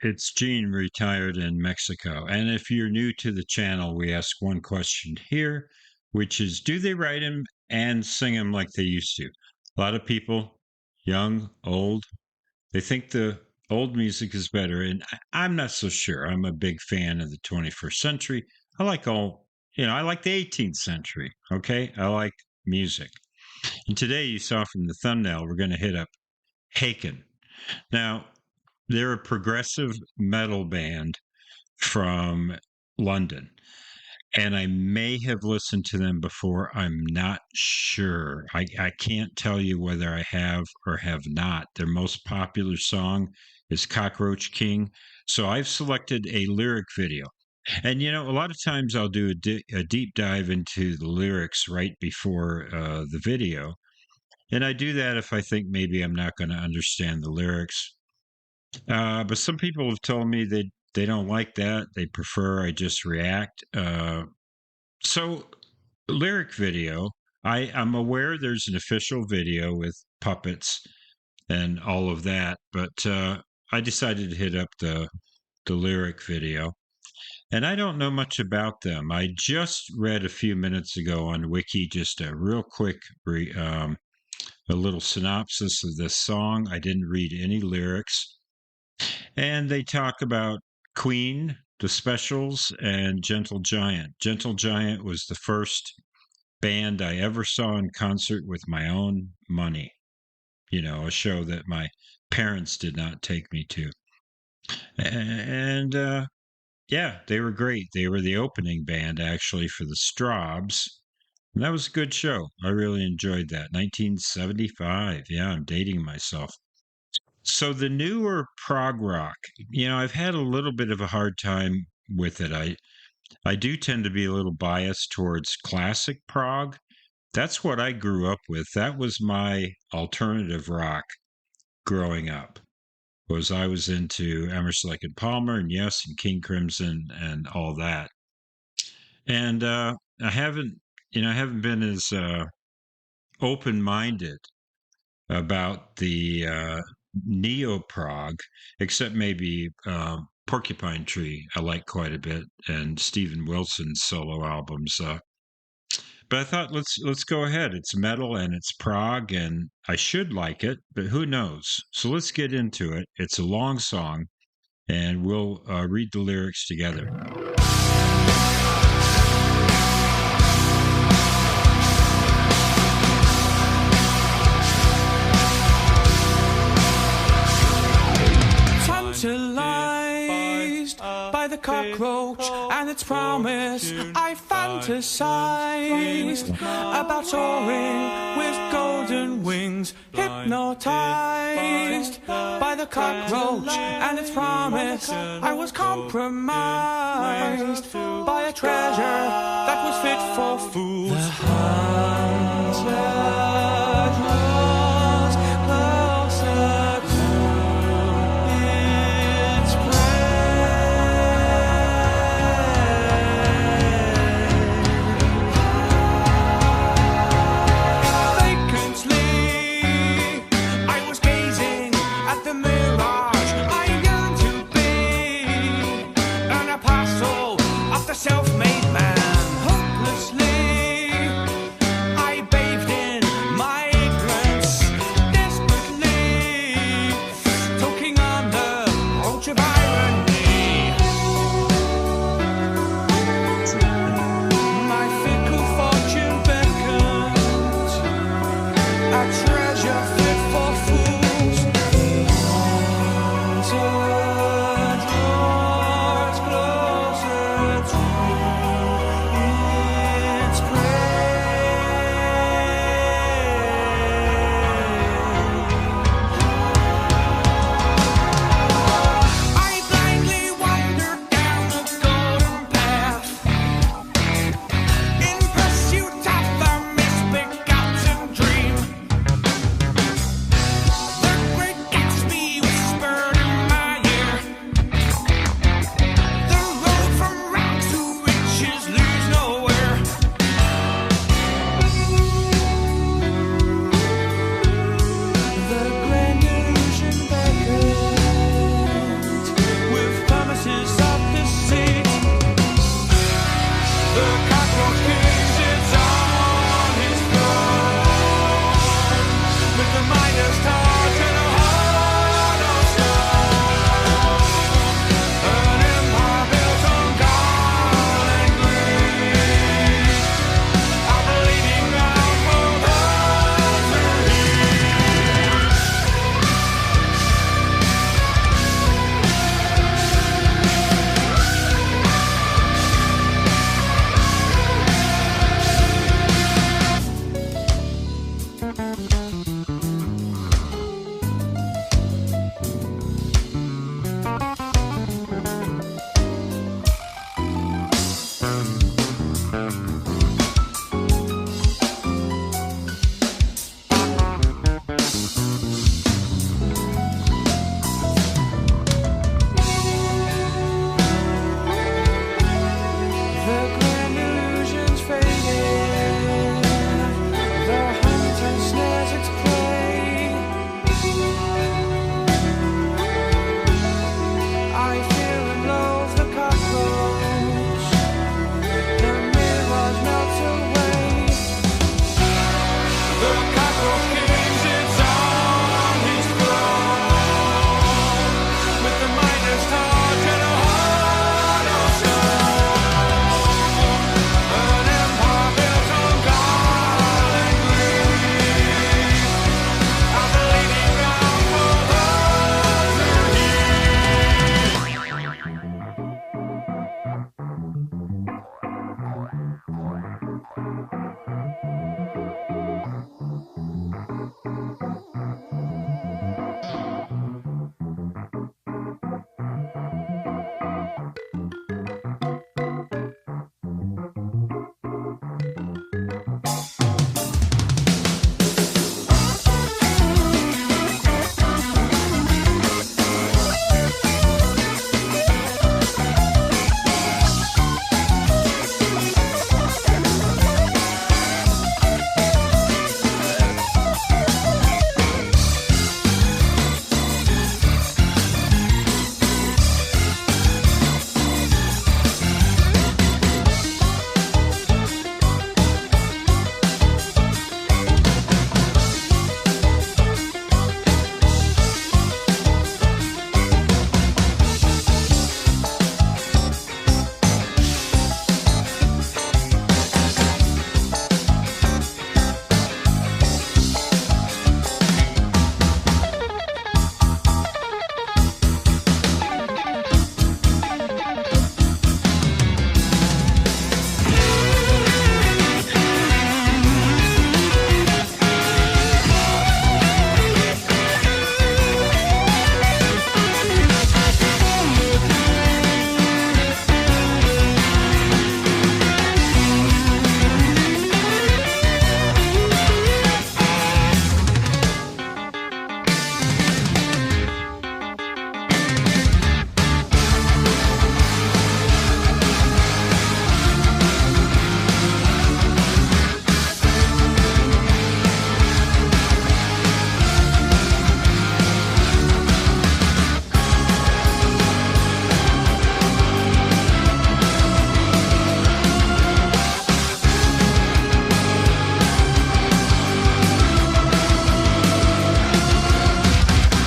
it's Gene, retired in Mexico. And if you're new to the channel, we ask one question here, which is, do they write them and sing them like they used to? A lot of people, young, old, they think the old music is better. And I'm not so sure. I'm a big fan of the 21st century. I like I like the 18th century. Okay. I like music. And today you saw from the thumbnail, we're going to hit up Haken. Now, they're a progressive metal band from London, and I may have listened to them before. I'm not sure. I can't tell you whether I have or have not. Their most popular song is Cockroach King. So I've selected a lyric video. And, a lot of times I'll do a deep dive into the lyrics right before the video. And I do that if I think maybe I'm not going to understand the lyrics. But some people have told me they don't like that. They prefer I just react. So lyric video, I'm aware there's an official video with puppets and all of that, but I decided to hit up the lyric video. And I don't know much about them. I just read a few minutes ago on Wiki just a real quick a little synopsis of this song. I didn't read any lyrics. And they talk about Queen, the Specials, and Gentle Giant. Gentle Giant was the first band I ever saw in concert with my own money. A show that my parents did not take me to. And yeah, they were great. They were the opening band actually for the Strawbs. And that was a good show. I really enjoyed that. 1975. Yeah, I'm dating myself. So the newer prog rock, I've had a little bit of a hard time with it. I do tend to be a little biased towards classic prog. That's what I grew up with. That was my alternative rock growing up. I was into Emerson, Lake and Palmer, and Yes, and King Crimson, and all that. And I haven't been as open-minded about the neo prog, except maybe Porcupine Tree. I like quite a bit, and Steven Wilson's solo albums. But I thought let's go ahead. It's metal and it's prog, and I should like it, but who knows? So let's get into it. It's a long song, and we'll read the lyrics together. Tantalized by the cockroach and its promise, I fantasized about soaring with golden wings. Hypnotized by the cockroach and its promise, I was compromised by a treasure that was fit for fools. The hunted was closer to its prey. Vacantly, I was gazing at the mirage. I yearned to be an apostle of the self-made man.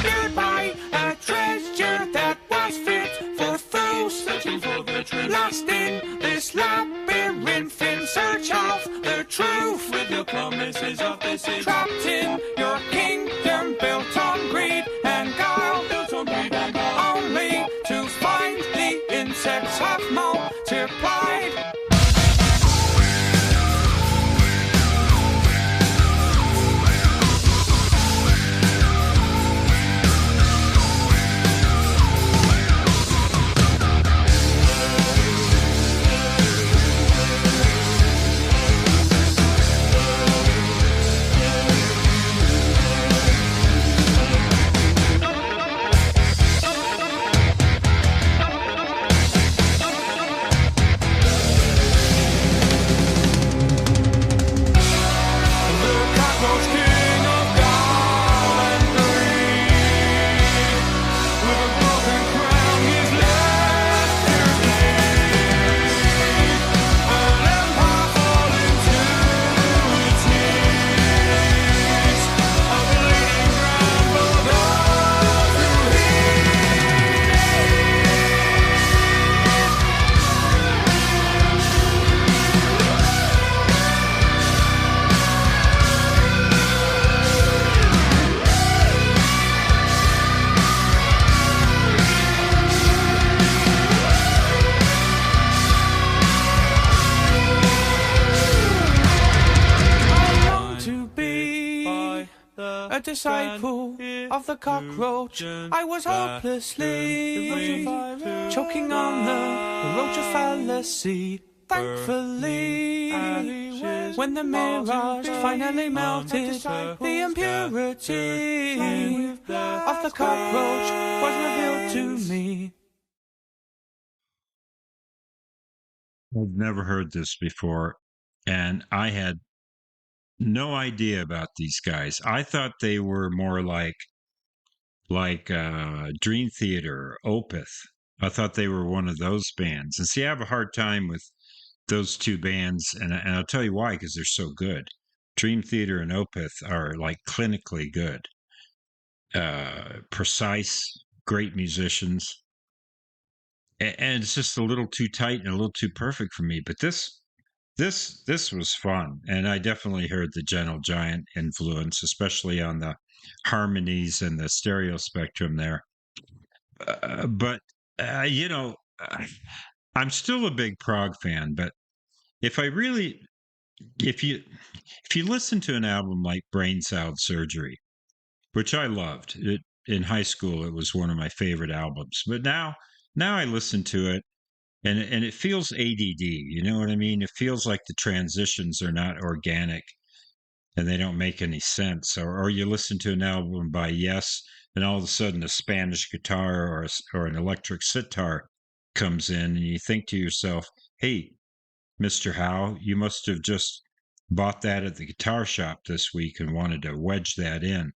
Nearby, a treasure that was fit for fools searching for the truth. Lost in this labyrinth in search of the truth. With your promises of this is trapped in your kingdom built on greed and guile. Built on greed and guile. Only to find the insects have multiplied. The cockroach king of gall and greed, with a broken crown he's left to lead. An empire falling to its knees, a bleeding ground for those who heed. I long to be a disciple of the cockroach. I was hopelessly choking on the roach of fallacy. Thankfully, when the mirage finally melted, the impurity of the cockroach was revealed to me. I've never heard this before, and I had no idea about these guys. I thought they were more like Dream Theater, Opeth. I thought they were one of those bands. And see, I have a hard time with those two bands, and I'll tell you why, because they're so good. Dream Theater and Opeth are like clinically good, precise, great musicians, and it's just a little too tight and a little too perfect for me. But this was fun, and I definitely heard the Gentle Giant influence, especially on the harmonies and the stereo spectrum there. But you know, I'm still a big prog fan, but if I really if you if you listen to an album like Brain Salad Surgery, which I loved it in high school, it was one of my favorite albums. But now I listen to it and it feels ADD. You know what I mean? It feels like the transitions are not organic and they don't make any sense. Or you listen to an album by Yes, and all of a sudden a Spanish guitar or an electric sitar comes in, and you think to yourself, "Hey, Mister Howe, you must have just bought that at the guitar shop this week and wanted to wedge that in."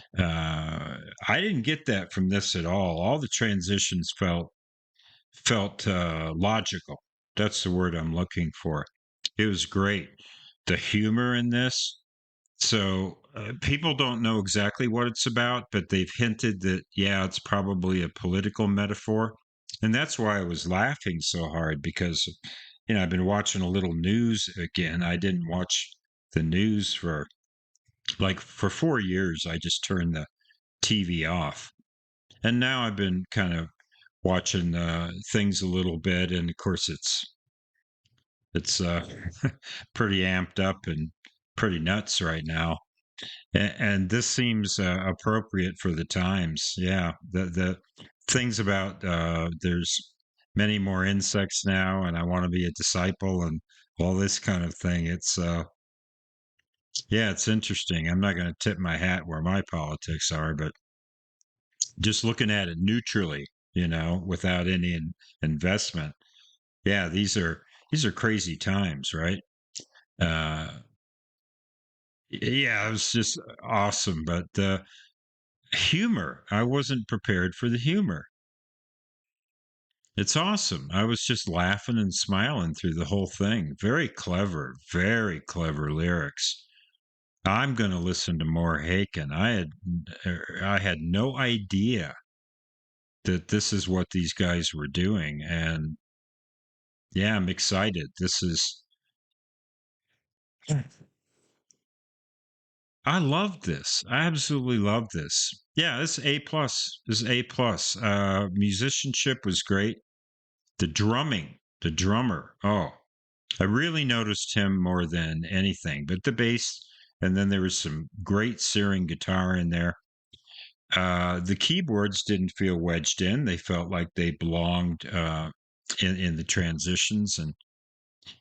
I didn't get that from this at all. All the transitions felt logical. That's the word I'm looking for. It was great. The humor in this, people don't know exactly what it's about, but they've hinted that, yeah, it's probably a political metaphor. And that's why I was laughing so hard because, I've been watching a little news again. I didn't watch the news for 4 years. I just turned the TV off. And now I've been kind of watching things a little bit. And of course, it's pretty amped up and pretty nuts right now. And this seems appropriate for the times. Yeah, the things about there's many more insects now, and I want to be a disciple, and all this kind of thing. Yeah, it's interesting. I'm not going to tip my hat where my politics are, but just looking at it neutrally, without any investment. Yeah, these are crazy times, right? Uh, yeah, it was just awesome, but humor. I wasn't prepared for the humor. It's awesome. I was just laughing and smiling through the whole thing. Very clever lyrics. I'm going to listen to more Haken. I had no idea that this is what these guys were doing, and yeah, I'm excited. This is I love this. I absolutely love this. Yeah, this is A plus. This is A plus. Musicianship was great. The drummer. Oh, I really noticed him more than anything. But the bass, and then there was some great searing guitar in there. The keyboards didn't feel wedged in; they felt like they belonged in the transitions. And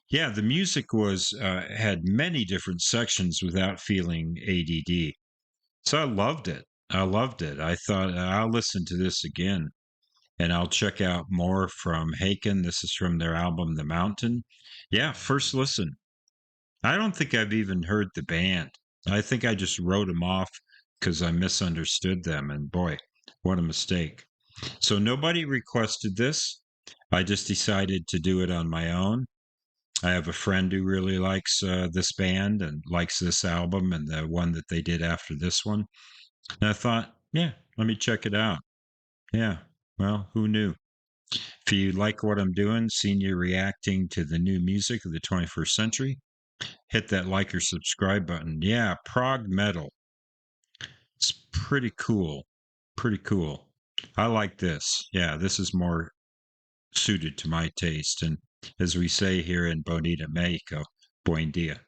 yeah, the music was had many different sections without feeling ADD. So I loved it. I loved it. I thought I'll listen to this again and I'll check out more from Haken. This is from their album The Mountain. Yeah, first listen. I don't think I've even heard the band. I think I just wrote them off because I misunderstood them. And boy, what a mistake. So nobody requested this. I just decided to do it on my own. I have a friend who really likes this band and likes this album and the one that they did after this one. And I thought, yeah, let me check it out. Yeah. Well, who knew? If you like what I'm doing, seeing you reacting to the new music of the 21st century, hit that like or subscribe button. Yeah, prog-metal. It's pretty cool. Pretty cool. I like this. Yeah, this is more suited to my taste. And as we say here in Bonita, Mexico, buen dia.